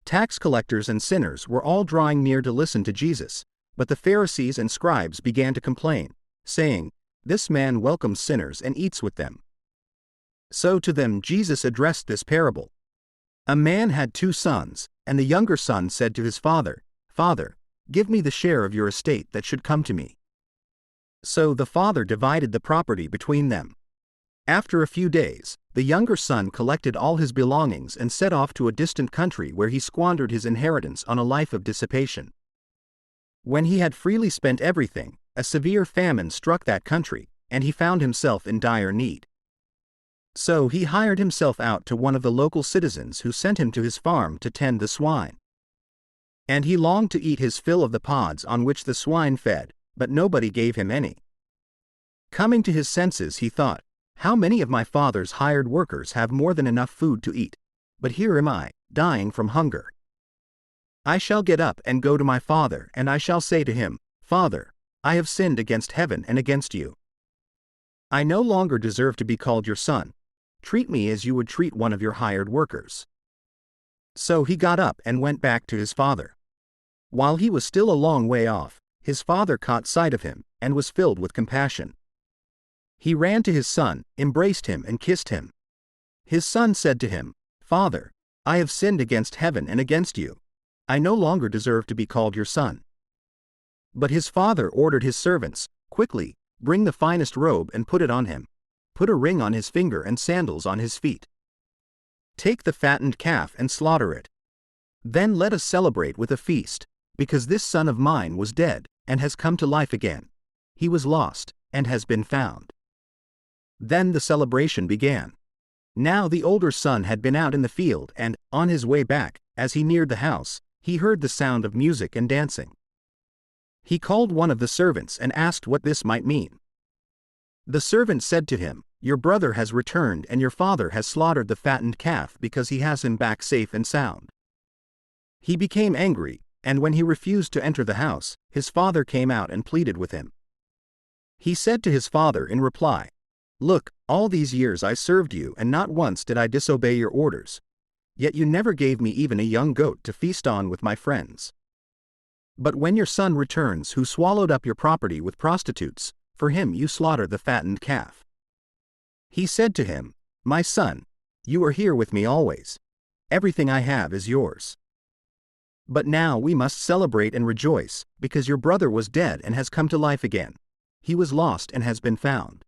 Tax collectors and sinners were all drawing near to listen to Jesus, but the Pharisees and scribes began to complain, saying, "This man welcomes sinners and eats with them." So to them Jesus addressed this parable. A man had 2 sons, and the younger son said to his father, "Father, give me the share of your estate that should come to me." So the father divided the property between them. After a few days, the younger son collected all his belongings and set off to a distant country where he squandered his inheritance on a life of dissipation. When he had freely spent everything, a severe famine struck that country, and he found himself in dire need. So he hired himself out to one of the local citizens who sent him to his farm to tend the swine. And he longed to eat his fill of the pods on which the swine fed, but nobody gave him any. Coming to his senses, he thought, "How many of my father's hired workers have more than enough food to eat, but here am I, dying from hunger. I shall get up and go to my father, and I shall say to him, 'Father, I have sinned against heaven and against you. I no longer deserve to be called your son. Treat me as you would treat one of your hired workers.'" So he got up and went back to his father. While he was still a long way off, his father caught sight of him, and was filled with compassion. He ran to his son, embraced him and kissed him. His son said to him, "Father, I have sinned against heaven and against you. I no longer deserve to be called your son." But his father ordered his servants, "Quickly, bring the finest robe and put it on him. Put a ring on his finger and sandals on his feet. Take the fattened calf and slaughter it. Then let us celebrate with a feast, because this son of mine was dead, and has come to life again. He was lost, and has been found." Then the celebration began. Now the older son had been out in the field, and, on his way back, as he neared the house, he heard the sound of music and dancing. He called one of the servants and asked what this might mean. The servant said to him, "Your brother has returned, and your father has slaughtered the fattened calf because he has him back safe and sound." He became angry, and when he refused to enter the house, his father came out and pleaded with him. He said to his father in reply, "Look, all these years I served you, and not once did I disobey your orders. Yet you never gave me even a young goat to feast on with my friends. But when your son returns, who swallowed up your property with prostitutes, for him you slaughter the fattened calf." He said to him, "My son, you are here with me always. Everything I have is yours. But now we must celebrate and rejoice, because your brother was dead and has come to life again. He was lost and has been found."